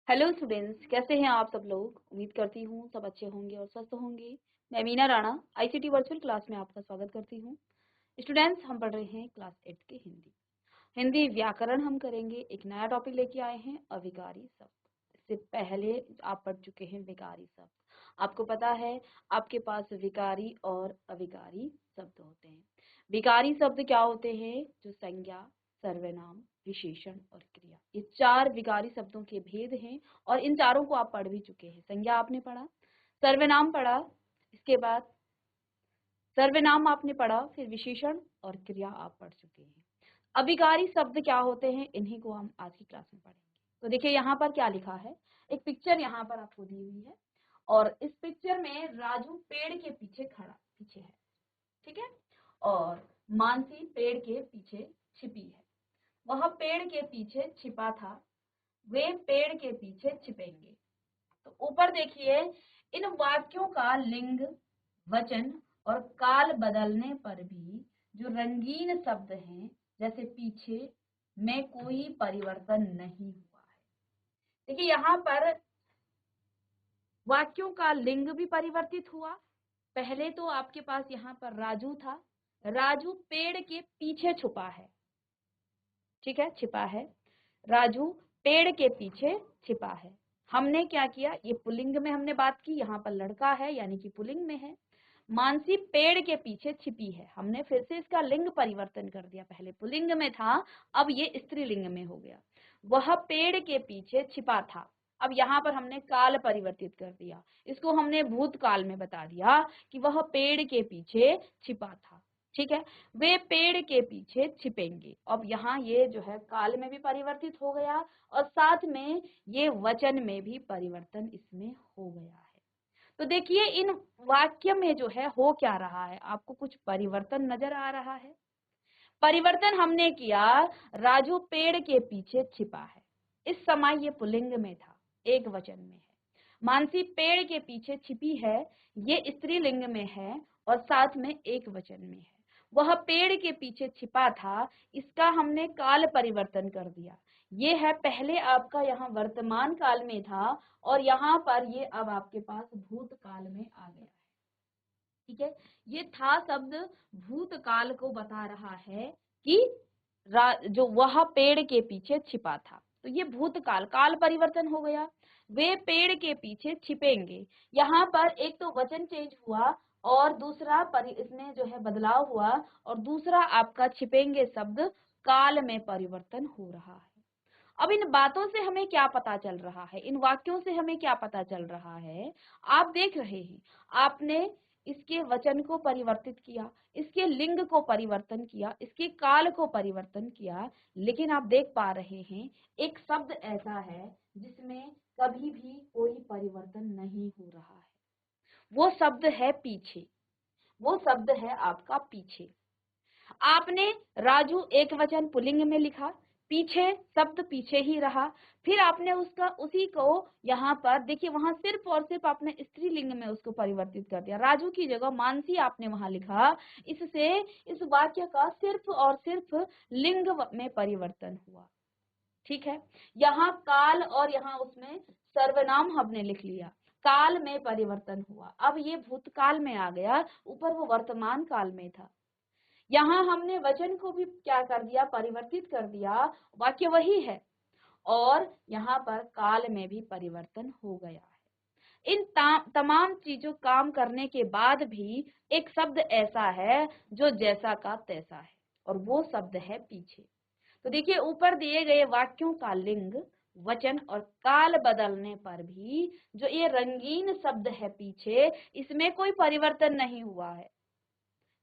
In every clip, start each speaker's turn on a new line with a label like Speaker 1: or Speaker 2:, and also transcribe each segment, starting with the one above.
Speaker 1: Hello students, कैसे हैं आप सब लोग। उम्मीद करती हूँ सब अच्छे होंगे और स्वस्थ होंगे। मैं Meena Rana ICT virtual class में आपका स्वागत करती हूँ। स्टूडेंट्स, हम पढ़ रहे हैं क्लास 8 के हिंदी हिंदी व्याकरण। हम करेंगे, एक नया टॉपिक लेके आए हैं, अविकारी शब्द। इससे पहले आप पढ़ चुके हैं विकारी शब्द। आपको पता है आपके पास विकारी और अविकारी शब्द होते हैं। विकारी शब्द क्या होते हैं? जो संज्ञा, सर्वनाम, विशेषण और क्रिया, ये चार विकारी शब्दों के भेद हैं और इन चारों को आप पढ़ भी चुके हैं। संज्ञा आपने पढ़ा, सर्वनाम पढ़ा, इसके बाद सर्वनाम आपने पढ़ा, फिर विशेषण और क्रिया आप पढ़ चुके हैं। अविकारी शब्द क्या होते हैं, इन्हीं को हम आज की क्लास में पढ़ेंगे। तो देखिए यहाँ पर क्या लिखा है, एक पिक्चर यहाँ पर आपको दी हुई है और इस पिक्चर में राजू पेड़ के पीछे है, ठीक है। और मानसी पेड़ के पीछे छिपी है। वह पेड़ के पीछे छिपा था, वे पेड़ के पीछे छिपेंगे। तो ऊपर देखिए, इन वाक्यों का लिंग, वचन और काल बदलने पर भी जो रंगीन शब्द हैं, जैसे पीछे, में कोई परिवर्तन नहीं हुआ है। देखिए यहाँ पर वाक्यों का लिंग भी परिवर्तित हुआ। पहले तो आपके पास यहाँ पर राजू था, राजू पेड़ के पीछे छुपा है, ठीक है, छिपा है। राजू पेड़ के पीछे छिपा है। हमने क्या किया, ये पुल्लिंग में हमने बात की, यहाँ पर लड़का है यानी कि पुल्लिंग में है। मानसी पेड़ के पीछे छिपी है, हमने फिर से इसका लिंग परिवर्तन कर दिया। पहले पुल्लिंग में था, अब ये स्त्रीलिंग में हो गया। वह पेड़ के पीछे छिपा था, अब यहाँ पर हमने काल परिवर्तित कर दिया, इसको हमने भूतकाल में बता दिया कि वह पेड़ के पीछे छिपा था, ठीक है। वे पेड़ के पीछे छिपेंगे। अब यहाँ ये जो है काल में भी परिवर्तित हो गया और साथ में ये वचन में भी परिवर्तन इसमें हो गया है। तो देखिए इन वाक्य में जो है हो क्या रहा है, आपको कुछ परिवर्तन नजर आ रहा है। परिवर्तन हमने किया, राजू पेड़ के पीछे छिपा है, इस समय ये पुल्लिंग में था, एक वचन में है। मानसी पेड़ के पीछे छिपी है, ये स्त्रीलिंग में है और साथ में एक वचन में है। वह पेड़ के पीछे छिपा था, इसका हमने काल परिवर्तन कर दिया। ये है पहले आपका यहाँ वर्तमान काल में था और यहाँ पर ये अब आपके पास भूतकाल में आ गया है, ठीक है। ये था शब्द भूतकाल को बता रहा है कि जो वह पेड़ के पीछे छिपा था, तो ये भूतकाल, काल परिवर्तन हो गया। वे पेड़ के पीछे छिपेंगे, यहाँ पर एक तो वचन चेंज हुआ और दूसरा इसमें जो है बदलाव हुआ और दूसरा आपका छिपेंगे शब्द काल में परिवर्तन हो रहा है। अब इन बातों से हमें क्या पता चल रहा है, इन वाक्यों से हमें क्या पता चल रहा है, आप देख रहे हैं, आपने इसके वचन को परिवर्तित किया, इसके लिंग को परिवर्तन किया, इसके काल को परिवर्तन किया, लेकिन आप देख पा रहे हैं एक शब्द ऐसा है जिसमें कभी भी कोई परिवर्तन नहीं हो रहा है। वो शब्द है पीछे, वो शब्द है आपका पीछे। आपने राजू एक वचन पुल्लिंग में लिखा, पीछे शब्द पीछे ही रहा, फिर आपने उसका उसी को यहाँ पर देखिए, वहां सिर्फ और सिर्फ आपने स्त्रीलिंग में उसको परिवर्तित कर दिया, राजू की जगह मानसी आपने वहां लिखा। इससे इस वाक्य का सिर्फ और सिर्फ लिंग में परिवर्तन हुआ, ठीक है। यहाँ काल और यहाँ उसमें सर्वनाम हमने लिख लिया, काल में परिवर्तन हुआ, अब ये भूतकाल में आ गया, ऊपर वो वर्तमान काल में था। यहाँ हमने वचन को भी क्या कर दिया, परिवर्तित कर दिया, वाक्य वही है और यहाँ पर काल में भी परिवर्तन हो गया है। इन तमाम चीजों काम करने के बाद भी एक शब्द ऐसा है जो जैसा का तैसा है और वो शब्द है पीछे। तो देखिए ऊपर दिए गए वाक्यों का लिंग, वचन और काल बदलने पर भी जो ये रंगीन शब्द है पीछे, इसमें कोई परिवर्तन नहीं हुआ है।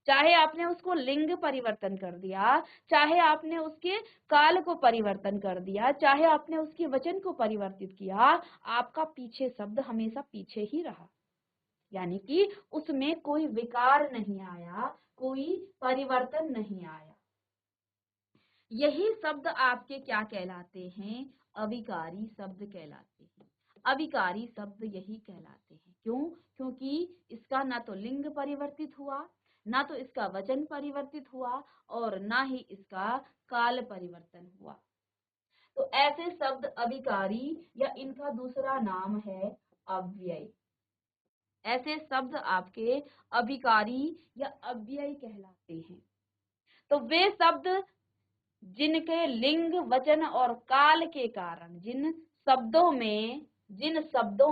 Speaker 1: चाहे आपने उसको लिंग परिवर्तन कर दिया, चाहे आपने उसके काल को परिवर्तन कर दिया, चाहे आपने उसके वचन को परिवर्तित किया, आपका पीछे शब्द हमेशा पीछे ही रहा, यानी कि उसमें कोई विकार नहीं आया, कोई परिवर्तन नहीं आया। यही शब्द आपके क्या कहलाते हैं, अविकारी शब्द कहलाते हैं। अविकारी शब्द यही कहलाते हैं, क्यों? क्योंकि इसका ना तो लिंग परिवर्तित हुआ, ना तो इसका वचन परिवर्तित हुआ और ना ही इसका काल परिवर्तन हुआ। तो ऐसे शब्द अविकारी या इनका दूसरा नाम है अव्यय। ऐसे शब्द आपके अभिकारी या अव्यय कहलाते हैं। तो वे शब्द जिनके लिंग, वचन और काल के कारण, जिन शब्दों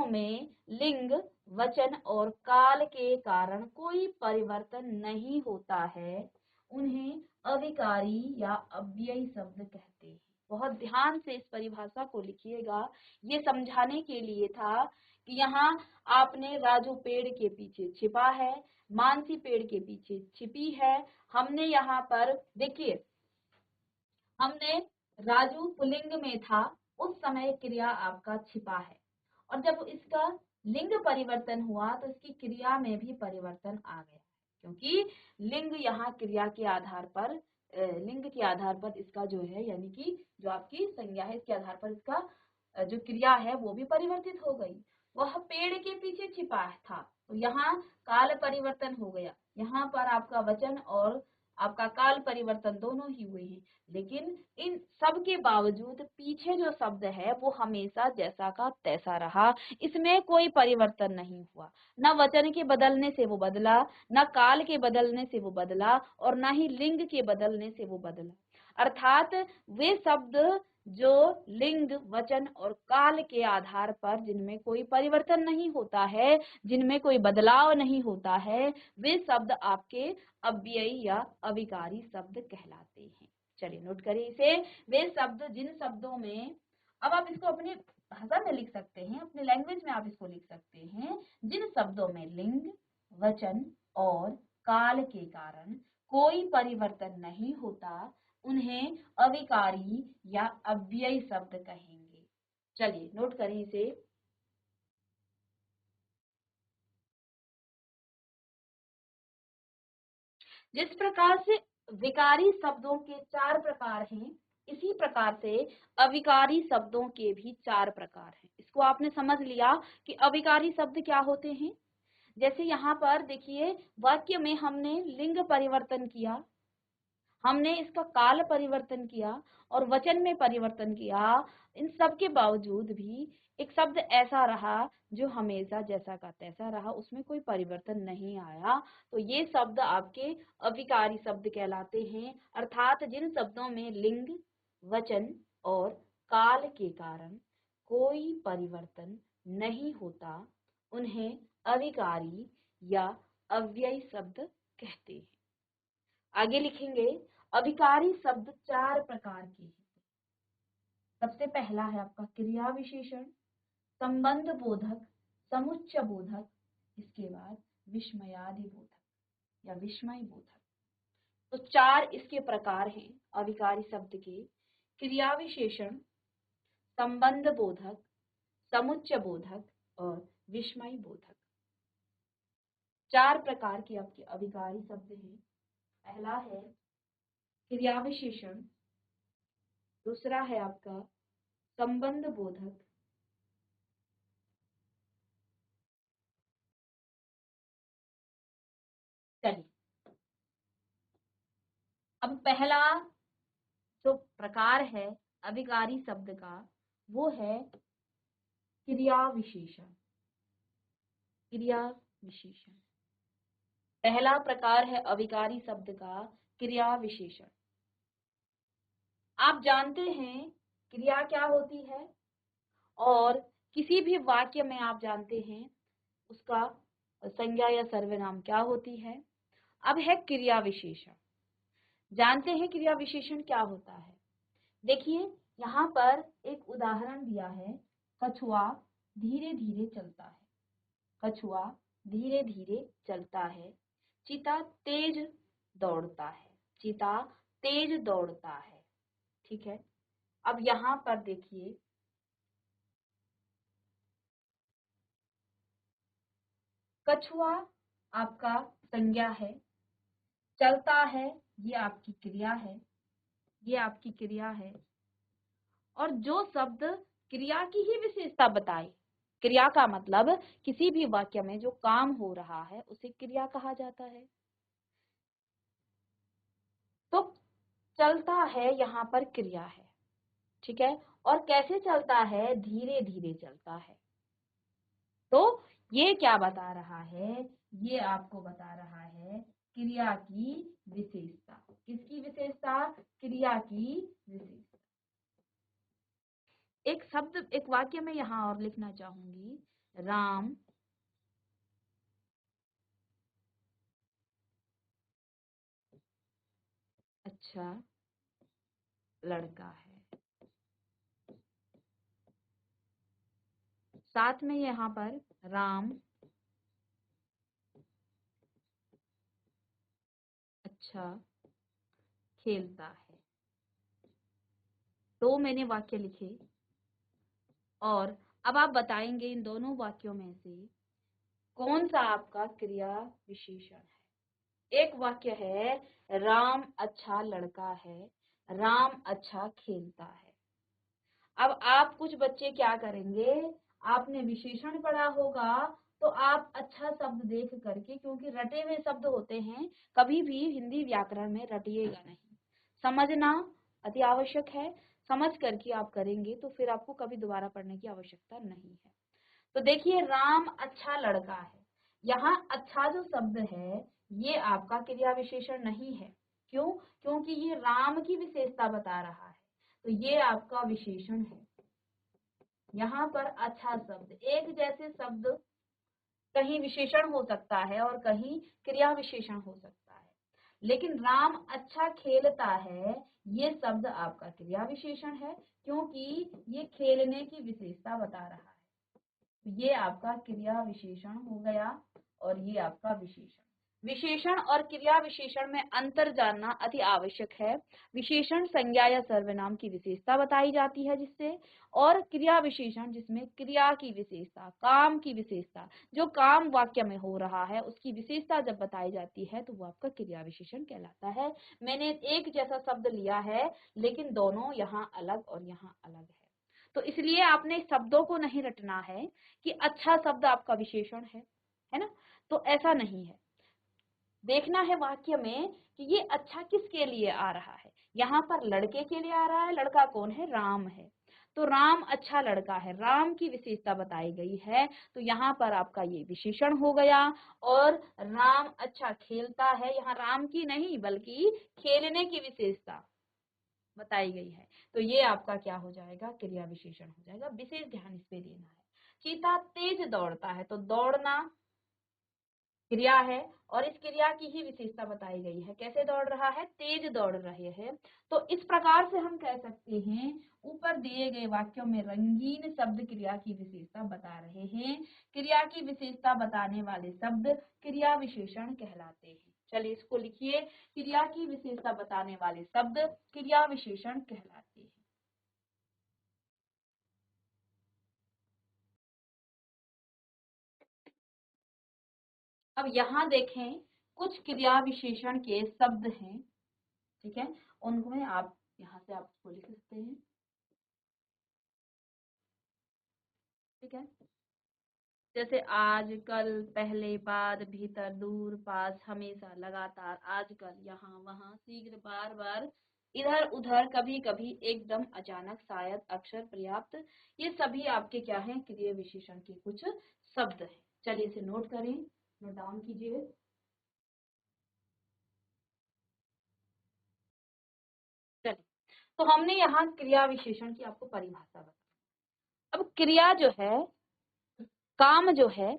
Speaker 1: में लिंग, वचन और काल के कारण कोई परिवर्तन नहीं होता है, उन्हें अविकारी या अव्ययी शब्द कहते हैं। बहुत ध्यान से इस परिभाषा को लिखिएगा। ये समझाने के लिए था कि यहाँ आपने राजू पेड़ के पीछे छिपा है, मानसी पेड़ के पीछे छिपी है। हमने यहाँ पर देखिए, हमने राजू पुल्लिंग में था, उस समय क्रिया आपका छिपा है, और जब इसका लिंग परिवर्तन हुआ तो इसकी क्रिया में भी परिवर्तन आ गया, क्योंकि लिंग यहाँ क्रिया के आधार पर, लिंग के आधार पर इसका जो है, यानी कि जो आपकी संज्ञा है, इसके आधार पर इसका जो क्रिया है वो भी परिवर्तित हो गई। वह पेड़ के पीछे छिपा था, तो यहाँ काल परिवर्तन हो गया। यहाँ पर आपका वचन और आपका काल परिवर्तन दोनों ही हुए हैं, लेकिन इन सब के बावजूद पीछे जो शब्द है वो हमेशा जैसा का तैसा रहा। इसमें कोई परिवर्तन नहीं हुआ, न वचन के बदलने से वो बदला, न काल के बदलने से वो बदला, और न ही लिंग के बदलने से वो बदला। अर्थात वे शब्द जो लिंग, वचन और काल के आधार पर जिनमें कोई परिवर्तन नहीं होता है, जिनमें कोई बदलाव नहीं होता है, वे शब्द आपके अव्ययी या अविकारी शब्द कहलाते हैं। चलिए नोट करिए इसे। वे शब्द, जिन शब्दों में, अब आप इसको अपनी भाषा में लिख सकते हैं, अपने लैंग्वेज में आप इसको लिख सकते हैं, जिन शब्दों में लिंग, वचन और काल के कारण कोई परिवर्तन नहीं होता, उन्हें अविकारी या अव्ययी शब्द कहेंगे। चलिए नोट करिए इसे। जिस प्रकार से विकारी शब्दों के 4 प्रकार हैं, इसी प्रकार से अविकारी शब्दों के भी 4 प्रकार हैं। इसको आपने समझ लिया कि अविकारी शब्द क्या होते हैं। जैसे यहाँ पर देखिए, वाक्य में हमने लिंग परिवर्तन किया, हमने इसका काल परिवर्तन किया और वचन में परिवर्तन किया। इन सब के बावजूद भी एक शब्द ऐसा रहा जो हमेशा जैसा का तैसा रहा, उसमें कोई परिवर्तन नहीं आया, तो ये शब्द आपके अविकारी शब्द कहलाते हैं। अर्थात जिन शब्दों में लिंग, वचन और काल के कारण कोई परिवर्तन नहीं होता, उन्हें अविकारी या अव्ययी शब्द कहते हैं। आगे लिखेंगे, अविकारी शब्द 4 प्रकार के हैं। सबसे पहला है आपका क्रिया विशेषण, संबंध बोधक, समुच्चय बोधक, इसके बाद विस्मयादि बोधक या विस्मय बोधक। तो 4 इसके प्रकार हैं अविकारी शब्द के। क्रिया विशेषण, संबंध बोधक, समुच्चय बोधक और विस्मय बोधक। 4 प्रकार के आपके अविकारी शब्द हैं। पहला है क्रिया विशेषण, दूसरा है आपका संबंध बोधक, चलिए अब पहला जो प्रकार है अविकारी शब्द का वो है क्रिया विशेषण। क्रिया विशेषण पहला प्रकार है अविकारी शब्द का क्रिया विशेषण। आप जानते हैं क्रिया क्या होती है, और किसी भी वाक्य में आप जानते हैं उसका संज्ञा या सर्वनाम क्या होती है। अब है क्रिया विशेषण। जानते हैं क्रिया विशेषण क्या होता है। देखिए यहाँ पर एक उदाहरण दिया है, कछुआ धीरे धीरे चलता है। कछुआ धीरे धीरे चलता है, चीता तेज दौड़ता है। चीता तेज दौड़ता है, ठीक है। अब यहाँ पर देखिए, कछुआ आपका संज्ञा है, चलता है ये आपकी क्रिया है, ये आपकी क्रिया है। और जो शब्द क्रिया की ही विशेषता बताए, क्रिया का मतलब किसी भी वाक्य में जो काम हो रहा है उसे क्रिया कहा जाता है। तो चलता है यहाँ पर क्रिया है, ठीक है, और कैसे चलता है, धीरे धीरे चलता है। तो ये क्या बता रहा है, ये आपको बता रहा है क्रिया की विशेषता। किसकी विशेषता, क्रिया की विशेषता। एक शब्द, एक वाक्य में यहां और लिखना चाहूंगी, राम अच्छा लड़का है। साथ में यहाँ पर राम अच्छा खेलता है। तो मैंने वाक्य लिखे, और अब आप बताएंगे इन दोनों वाक्यों में से कौन सा आपका क्रिया विशेषण है। एक वाक्य है राम अच्छा लड़का है, राम अच्छा खेलता है। अब आप कुछ बच्चे क्या करेंगे, आपने विशेषण पढ़ा होगा तो आप अच्छा शब्द देख करके, क्योंकि रटे हुए शब्द होते हैं, कभी भी हिंदी व्याकरण में रटिएगा नहीं, समझना अति आवश्यक है। समझ करके आप करेंगे तो फिर आपको कभी दोबारा पढ़ने की आवश्यकता नहीं है। तो देखिए राम अच्छा लड़का है, यहाँ अच्छा जो शब्द है ये आपका क्रिया विशेषण नहीं है। क्यों, क्योंकि ये राम की विशेषता बता रहा है, तो ये आपका विशेषण है। यहाँ पर अच्छा शब्द, एक जैसे शब्द कहीं विशेषण हो सकता है और कहीं क्रिया विशेषण हो सकता है, लेकिन राम अच्छा खेलता है ये शब्द आपका क्रिया विशेषण है, क्योंकि ये खेलने की विशेषता बता रहा है। ये आपका क्रिया विशेषण हो गया और ये आपका विशेषण। विशेषण और क्रिया विशेषण में अंतर जानना अति आवश्यक है। विशेषण संज्ञा या सर्वनाम की विशेषता बताई जाती है जिससे, और क्रिया विशेषण जिसमें क्रिया की विशेषता, काम की विशेषता, जो काम वाक्य में हो रहा है उसकी विशेषता जब बताई जाती है तो वो आपका क्रिया विशेषण कहलाता है। मैंने एक जैसा शब्द लिया है लेकिन दोनों यहाँ अलग और यहाँ अलग है, तो इसलिए आपने शब्दों को नहीं रटना है कि अच्छा शब्द आपका विशेषण है ना, तो ऐसा नहीं है। देखना है वाक्य में कि ये अच्छा किसके लिए आ रहा है। यहाँ पर लड़के के लिए आ रहा है, लड़का कौन है, राम है, तो राम अच्छा लड़का है, राम की विशेषता बताई गई है, तो यहाँ पर आपका ये विशेषण हो गया। और राम अच्छा खेलता है, यहाँ राम की नहीं बल्कि खेलने की विशेषता बताई गई है, तो ये आपका क्या हो जाएगा, क्रिया विशेषण हो जाएगा। विशेष ध्यान इस पे देना है। चीता तेज दौड़ता है, तो दौड़ना क्रिया है और इस क्रिया की ही विशेषता बताई गई है। कैसे दौड़ रहा है, तेज दौड़ रहे हैं। तो इस प्रकार से हम कह सकते हैं ऊपर दिए गए वाक्यों में रंगीन शब्द क्रिया की विशेषता बता रहे हैं। क्रिया की विशेषता बताने वाले शब्द क्रिया विशेषण कहलाते हैं। चलिए इसको लिखिए, क्रिया की विशेषता बताने वाले शब्द क्रिया विशेषण कहलाते हैं। अब यहाँ देखें, कुछ क्रिया विशेषण के शब्द हैं, ठीक है, उनको आप यहाँ से आप उसको लिख सकते हैं, ठीक है। जैसे आज, कल, पहले, बाद, भीतर, दूर, पास, हमेशा, लगातार, आजकल, यहाँ, वहाँ, शीघ्र, बार बार, इधर उधर, कभी कभी, एकदम, अचानक, शायद, अक्सर, पर्याप्त, ये सभी आपके क्या हैं, क्रिया विशेषण के कुछ शब्द हैं। चलिए इसे नोट करें, नोट डाउन कीजिए। चलिए, तो हमने यहाँ क्रिया विशेषण की आपको परिभाषा बताई। अब क्रिया जो है, काम जो है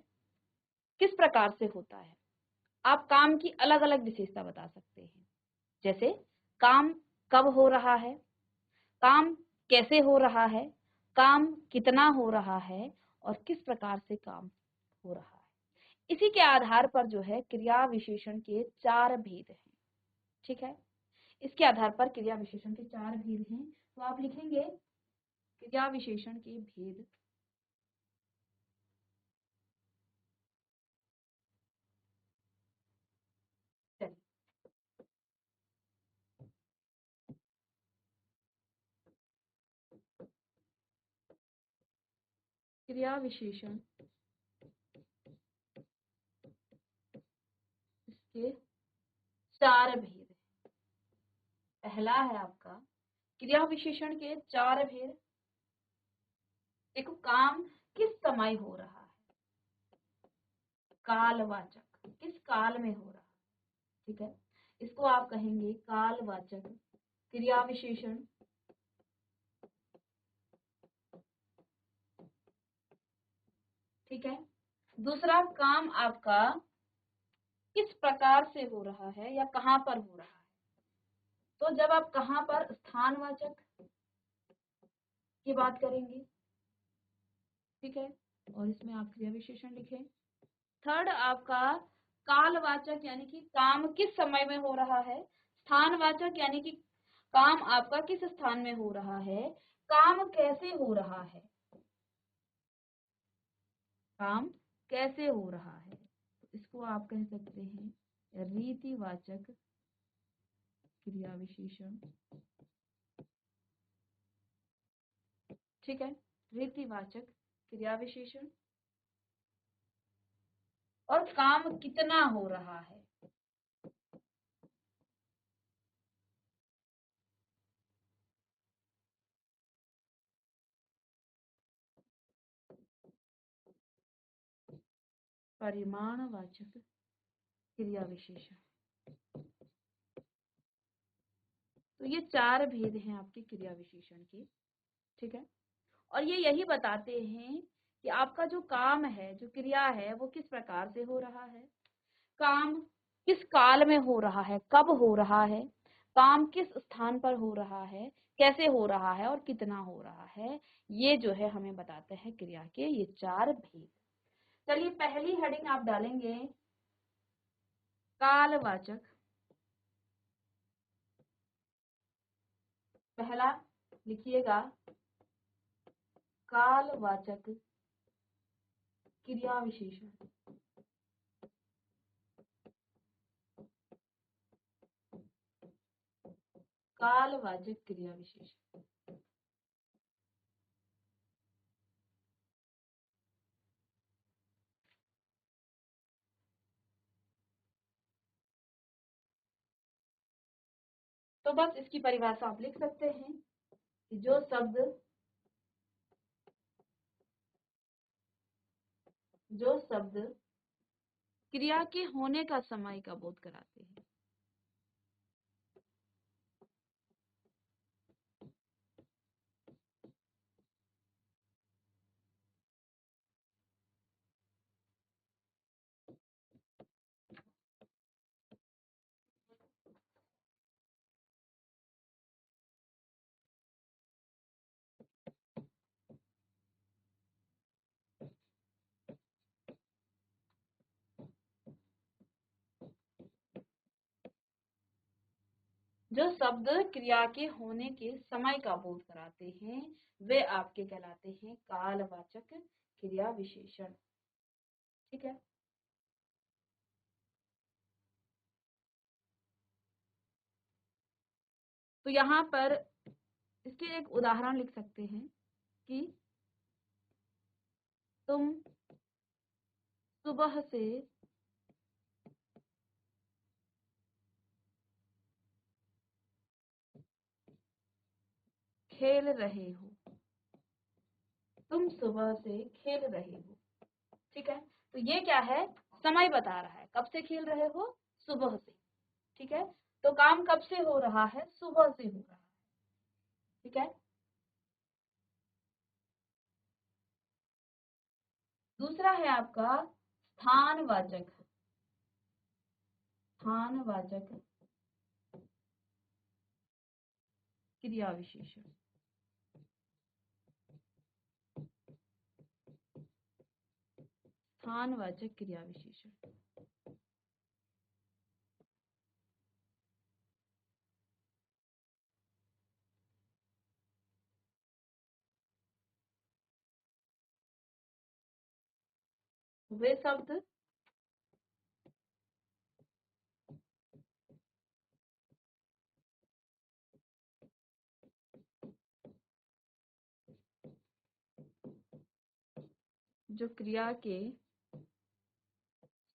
Speaker 1: किस प्रकार से होता है, आप काम की अलग अलग विशेषता बता सकते हैं। जैसे काम कब हो रहा है, काम कैसे हो रहा है, काम कितना हो रहा है, और किस प्रकार से काम हो रहा है। इसी के आधार पर जो है क्रिया विशेषण के चार भेद हैं, ठीक है। इसके आधार पर क्रिया विशेषण के चार भेद हैं, तो आप लिखेंगे क्रिया विशेषण के भेद। चलिए, क्रिया विशेषण इसके चार भेद। पहला है आपका क्रिया विशेषण के 4 भेद। देखो, काम किस समय हो रहा है, कालवाचक, किस काल में हो रहा है, ठीक है, इसको आप कहेंगे कालवाचक क्रिया विशेषण। ठीक है। दूसरा, काम आपका किस प्रकार से हो रहा है या कहां पर हो रहा है, तो जब आप कहां पर, स्थानवाचक की बात करेंगे। ठीक है, और इसमें आप क्रिया विशेषण लिखें। थर्ड आपका कालवाचक, यानी कि काम किस समय में हो रहा है। स्थानवाचक यानी कि काम आपका किस स्थान में हो रहा है, काम कैसे हो रहा है, काम कैसे हो रहा है, तो इसको आप कह सकते हैं रीतिवाचक क्रिया विशेषण। ठीक है, रीतिवाचक क्रिया विशेषण। और काम कितना हो रहा है, परिमाणवाचक क्रिया विशेषण। तो ये 4 भेद हैं आपके क्रिया विशेषण के। ठीक है, और ये यही बताते हैं कि आपका जो काम है, जो क्रिया है, वो किस प्रकार से हो रहा है, काम किस काल में हो रहा है, कब हो रहा है, काम किस स्थान पर हो रहा है, कैसे हो रहा है और कितना हो रहा है। ये जो है हमें बताते हैं क्रिया के ये 4 भेद। चलिए, पहली हेडिंग आप डालेंगे कालवाचक। पहला लिखिएगा कालवाचक क्रिया विशेषण। कालवाचक क्रिया विशेषण। तो बस इसकी परिभाषा आप लिख सकते हैं कि जो शब्द क्रिया के होने का समय का बोध कराते हैं। जो शब्द क्रिया के होने के समय का बोध कराते हैं वे आपके कहलाते हैं कालवाचक क्रिया विशेषण। ठीक है, तो यहाँ पर इसके एक उदाहरण लिख सकते हैं कि तुम सुबह से खेल रहे हो, तुम सुबह से खेल रहे हो। ठीक है, तो ये क्या है, समय बता रहा है, कब से खेल रहे हो, सुबह से। ठीक है, तो काम कब से हो रहा है, सुबह से हो रहा है। ठीक है, दूसरा है आपका स्थानवाचक। स्थानवाचक क्रिया विशेषण। स्थानवाचक क्रिया विशेषण। वे शब्द जो क्रिया के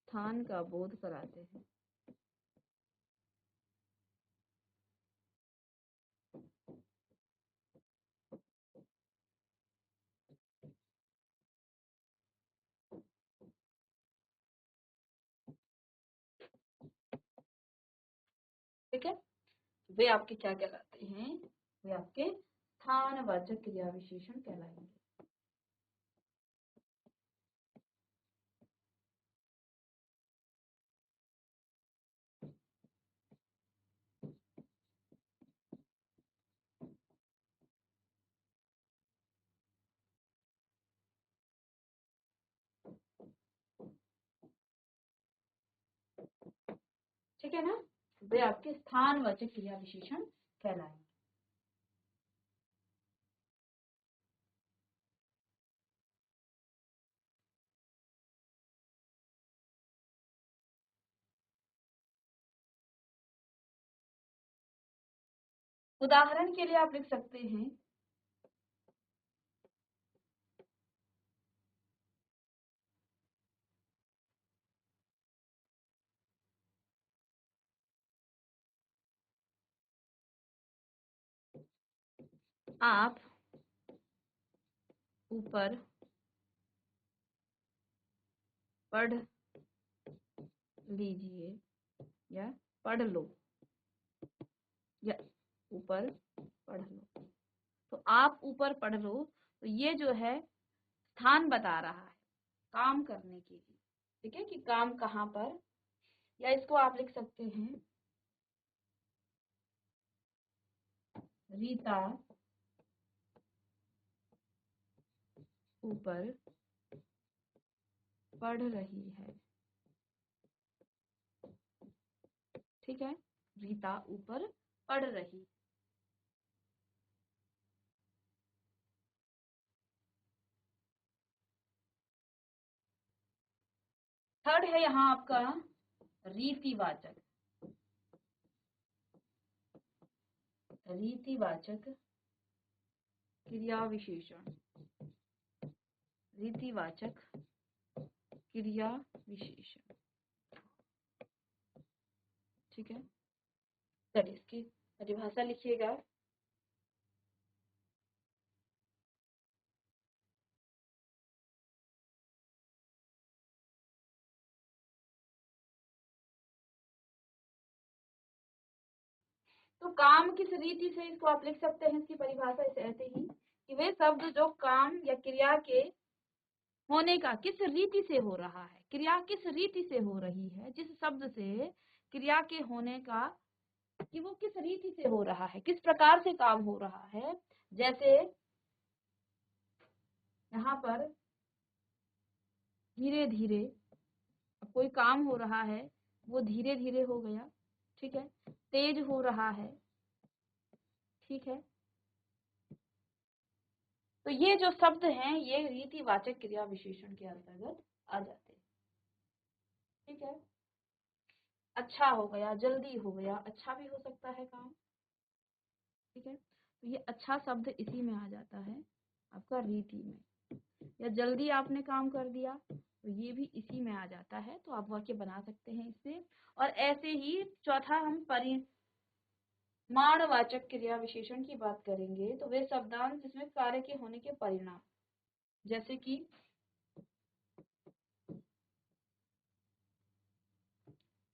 Speaker 1: स्थान का बोध कराते हैं। वे आपके क्या कहलाते हैं? वे आपके स्थानवाचक क्रिया विशेषण कहलाएंगे। ठीक है ना? वे आपके स्थानवाचक क्रिया विशेषण कहलाएंगे। उदाहरण के लिए आप लिख सकते हैं आप ऊपर पढ़ लीजिए या पढ़ लो या ऊपर पढ़ लो। तो आप ऊपर पढ़ लो, तो ये जो है स्थान बता रहा है काम करने के लिए। ठीक है कि काम कहाँ पर, या इसको आप लिख सकते हैं रीता ऊपर पढ़ रही है। ठीक है, रीता ऊपर पढ़ रही। थर्ड है यहाँ आपका रीतिवाचक। रीतिवाचक क्रिया विशेषण। रीतिवाचक क्रिया विशेषण। ठीक है, चलिए इसकी परिभाषा लिखिएगा। तो काम किस रीति से, इसको आप लिख सकते हैं इसकी परिभाषा ऐसे ही कि वे शब्द जो काम या क्रिया के होने का किस रीति से हो रहा है, क्रिया किस रीति से हो रही है, जिस शब्द से क्रिया के होने का कि वो किस रीति से हो रहा है, किस प्रकार से काम हो रहा है। जैसे यहाँ पर धीरे धीरे कोई काम हो रहा है, वो धीरे धीरे हो गया। ठीक है, तेज हो रहा है। ठीक है, तो ये जो शब्द हैं ये रीतिवाचक क्रिया विशेषण के अंतर्गत आ जाते हैं। ठीक है, अच्छा हो गया, जल्दी हो गया, अच्छा भी हो सकता है काम। ठीक है, तो ये अच्छा शब्द इसी में आ जाता है आपका रीति में। या जल्दी आपने काम कर दिया तो ये भी इसी में आ जाता है, तो आप वाक्य बना सकते हैं इससे। और ऐसे ही चौथा हम परिमाणवाचक क्रिया विशेषण की बात करेंगे, तो वे शब्दांश जिसमें कार्य के होने के परिणाम, जैसे कि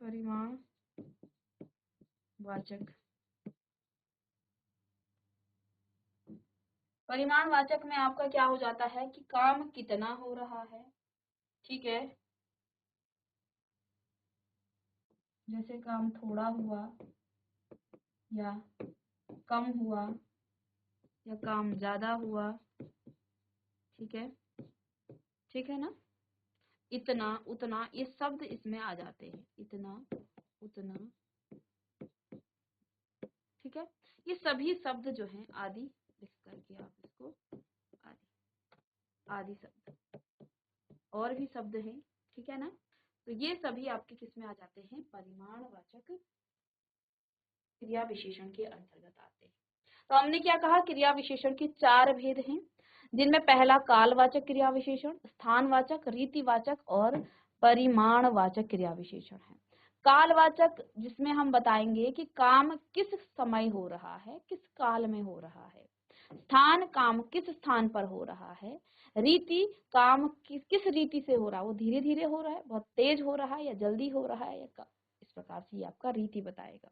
Speaker 1: परिमाणवाचक। परिमाणवाचक में आपका क्या हो जाता है कि काम कितना हो रहा है। ठीक है, जैसे काम थोड़ा हुआ या कम हुआ या काम ज्यादा हुआ। ठीक है, ठीक है ना, इतना उतना ये शब्द इसमें आ जाते हैं, इतना उतना। ठीक है, ये सभी शब्द जो हैं आदि लिख करके आप इसको आदि आदि शब्द और भी शब्द हैं। ठीक है ना, तो ये सभी आपके किस में आ जाते हैं, परिमाणवाचक क्रिया विशेषण के अंतर्गत आते हैं। तो हमने क्या कहा, क्रिया विशेषण के 4 भेद हैं, जिनमें पहला कालवाचक क्रिया विशेषण, स्थानवाचक, रीतिवाचक और परिमाणवाचक क्रिया विशेषण है। कालवाचक जिसमें हम बताएंगे कि काम किस समय हो रहा है, किस काल में हो रहा है। स्थान, काम किस स्थान पर हो रहा है। रीति, काम किस रीति से हो रहा है, वो धीरे धीरे हो रहा है, बहुत तेज हो रहा है या जल्दी हो रहा है, या इस प्रकार से ये आपका रीति बताएगा।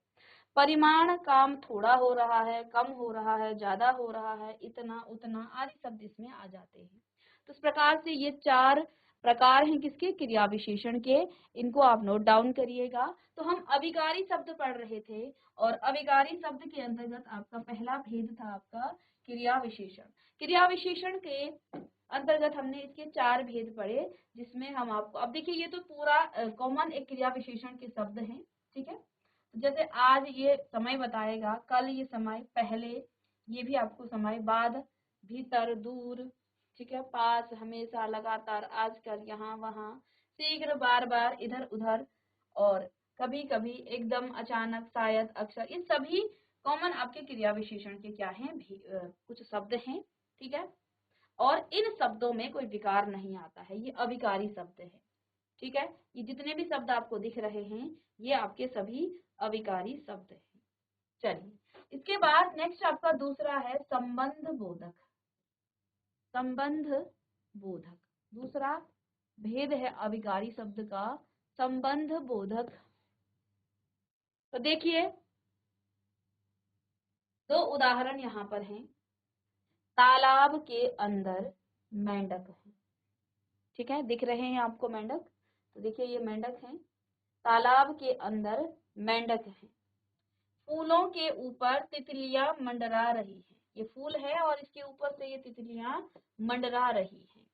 Speaker 1: परिमाण काम थोड़ा हो रहा है, कम हो रहा है, ज्यादा हो रहा है, इतना उतना आदि शब्द इसमें आ जाते हैं। तो इस प्रकार से ये 4 प्रकार हैं किसके, क्रिया विशेषण के। इनको आप नोट डाउन करिएगा। तो हम अभिकारी शब्द पढ़ रहे थे और अभिकारी शब्द के अंतर्गत आपका पहला भेद था आपका क्रिया विशेषण। क्रिया विशेषण के अंतर्गत हमने इसके 4 भेद पढ़े, जिसमें हम आपको, अब देखिए ये तो पूरा कॉमन एक क्रिया विशेषण के शब्द हैं, ठीक है। जैसे आज ये समय बताएगा, कल ये समय, पहले ये भी आपको समय, बाद, भीतर, दूर, ठीक है, पास, हमेशा, लगातार, आजकल, यहाँ वहाँ, शीघ्र, बार बार, इधर उधर, और कभी कभी, एकदम, अचानक, शायद, अक्सर, ये सभी कॉमन आपके क्रिया विशेषण के क्या हैं, कुछ शब्द हैं, ठीक है। और इन शब्दों में कोई विकार नहीं आता है, ये अविकारी शब्द है, ठीक है। ये जितने भी शब्द आपको दिख रहे हैं ये आपके सभी अविकारी शब्द हैं। चलिए, इसके बाद नेक्स्ट आपका दूसरा है संबंध बोधक। संबंध बोधक दूसरा भेद है अविकारी शब्द का, संबंध बोधक। तो देखिए 2 उदाहरण यहाँ पर हैं। तालाब के अंदर मेंढक है, ठीक है, दिख रहे हैं आपको मेंढक। तो देखिए ये मेंढक हैं, तालाब के अंदर मेंढक है। फूलों के ऊपर तितलियां मंडरा रही हैं। ये फूल है और इसके ऊपर से ये तितलियां मंडरा रही हैं।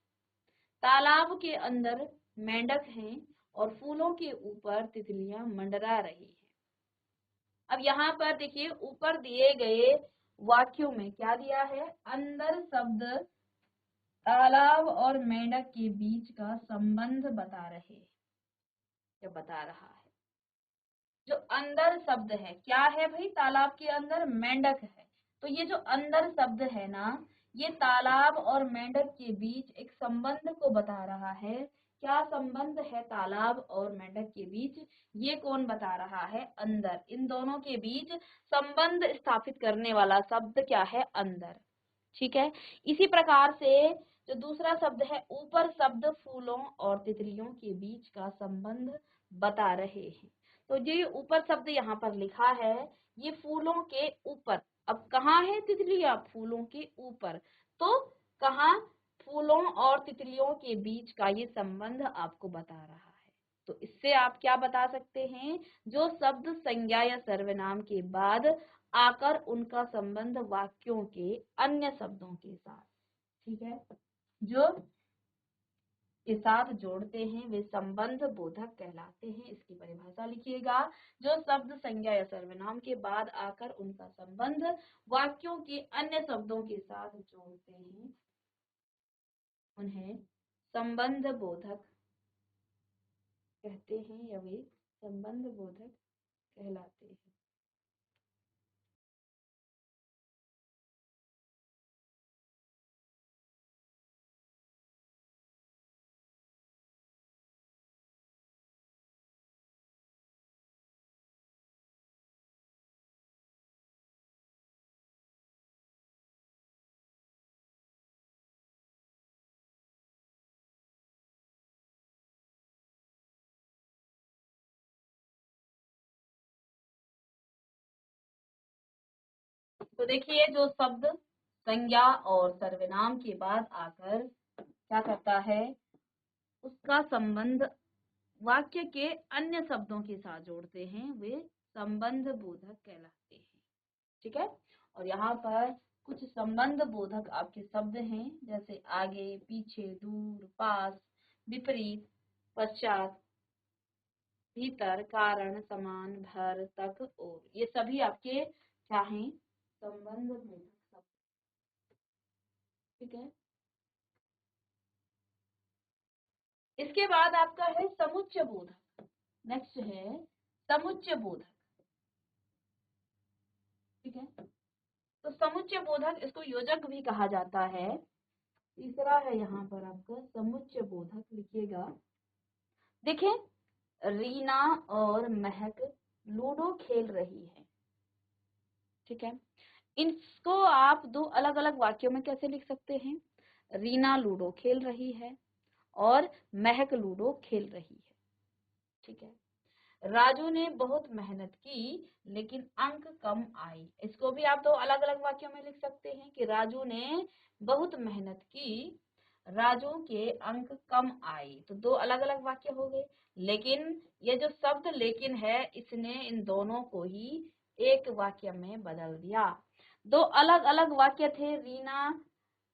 Speaker 1: तालाब के अंदर मेंढक हैं और फूलों के ऊपर तितलियां मंडरा रही हैं। अब यहाँ पर देखिए ऊपर दिए गए वाक्यों में क्या दिया है, अंदर शब्द तालाब और मेंढक के बीच का संबंध बता रहे हैं, या बता रहा है। जो अंदर शब्द है क्या है भाई, तालाब के अंदर मेंढक है। तो ये जो अंदर शब्द है ना, ये तालाब और मेंढक के बीच एक संबंध को बता रहा है। क्या संबंध है तालाब और मेंढक के बीच, ये कौन बता रहा है, अंदर। इन दोनों के बीच संबंध स्थापित करने वाला शब्द क्या है, अंदर, ठीक है। इसी प्रकार से जो दूसरा शब्द है ऊपर, शब्द फूलों और तितलियों के बीच का संबंध बता रहे हैं। तो ये ऊपर शब्द यहाँ पर लिखा है, ये फूलों के ऊपर। अब कहाँ है तितलियां, फूलों के ऊपर। तो कहाँ, फूलों और तितलियों के बीच का ये संबंध आपको बता रहा है। तो इससे आप क्या बता सकते हैं, जो शब्द संज्ञा या सर्वनाम के बाद आकर उनका संबंध वाक्यों के अन्य शब्दों के साथ, ठीक है, जो के साथ जोड़ते हैं वे संबंध बोधक कहलाते हैं। इसकी परिभाषा लिखिएगा, जो शब्द संज्ञा या सर्वनाम के बाद आकर उनका संबंध वाक्यों के अन्य शब्दों के साथ जोड़ते हैं उन्हें संबंध बोधक कहते हैं, या वे संबंध बोधक कहलाते हैं। तो देखिए जो शब्द संज्ञा और सर्वनाम के बाद आकर क्या करता है, उसका संबंध वाक्य के अन्य शब्दों के साथ जोड़ते हैं, वे संबंध बोधक कहलाते हैं, ठीक है। और यहाँ पर कुछ संबंध बोधक आपके शब्द हैं, जैसे आगे, पीछे, दूर, पास, विपरीत, पश्चात, भीतर, कारण, समान, भर, तक, और, ये सभी आपके क्या हैं, संबंध बोधक शब्द, ठीक है। इसके बाद आपका है समुच्चय बोधक। नेक्स्ट है समुच्चय बोधक, ठीक है। तो समुच्चय बोधक, इसको योजक भी कहा जाता है। तीसरा है यहाँ पर आपका समुच्चय बोधक, लिखिएगा। देखें, रीना और महक लूडो खेल रही है, ठीक है। इसको आप 2 अलग अलग वाक्यों में कैसे लिख सकते हैं, रीना लूडो खेल रही है और महक लूडो खेल रही है, ठीक है। राजू ने बहुत मेहनत की लेकिन अंक कम आए। इसको भी आप दो अलग अलग वाक्यों में लिख सकते हैं कि राजू ने बहुत मेहनत की, राजू के अंक कम आए। तो दो अलग अलग वाक्य हो गए। लेकिन ये जो शब्द लेकिन है, इसने इन दोनों को ही एक वाक्य में बदल दिया। दो अलग अलग वाक्य थे, रीना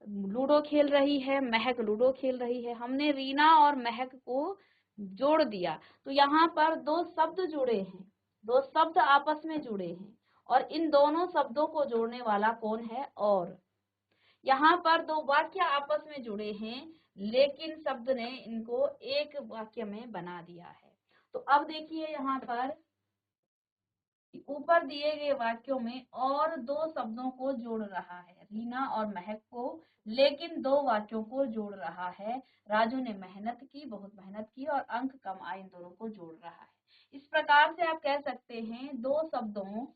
Speaker 1: लूडो खेल रही है, महक लूडो खेल रही है। हमने रीना और महक को जोड़ दिया, तो यहाँ पर दो शब्द जुड़े हैं, दो शब्द आपस में जुड़े हैं, और इन दोनों शब्दों को जोड़ने वाला कौन है? और। यहाँ पर दो वाक्य आपस में जुड़े हैं, लेकिन शब्द ने इनको एक वाक्य में बना दिया है। तो अब देखिए यहाँ पर ऊपर दिए गए वाक्यों में और दो शब्दों को जोड़ रहा है, रीना और महक को, लेकिन दो वाक्यों को जोड़ रहा है। राजू ने मेहनत की, बहुत मेहनत की, और अंक कम आए, इन दोनों को जोड़ रहा है। इस प्रकार से आप कह सकते हैं दो शब्दों,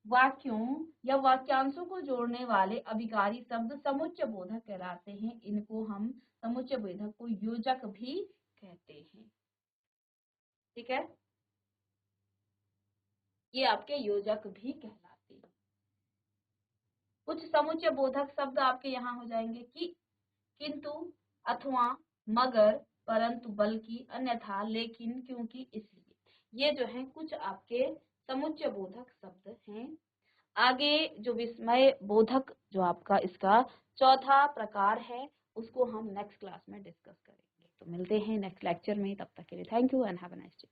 Speaker 1: वाक्यों या वाक्यांशों को जोड़ने वाले अभिकारी शब्द समुच्चय बोधक कहलाते हैं। इनको हम समुच्चय बोधक को योजक भी कहते हैं। ठीक है, ये आपके योजक भी कहलाते हैं। कुछ समुच्चय बोधक शब्द आपके यहाँ हो जाएंगे कि, किंतु, अथवा, मगर, परंतु, बल्कि, अन्यथा, लेकिन, क्योंकि, इसलिए। ये जो है कुछ आपके समुच्चय बोधक शब्द हैं। आगे जो विस्मय बोधक जो आपका इसका चौथा प्रकार है, उसको हम नेक्स्ट क्लास में डिस्कस करेंगे। तो मिलते हैं नेक्स्ट लेक्चर में, तब तक के लिए thank you and have a nice day.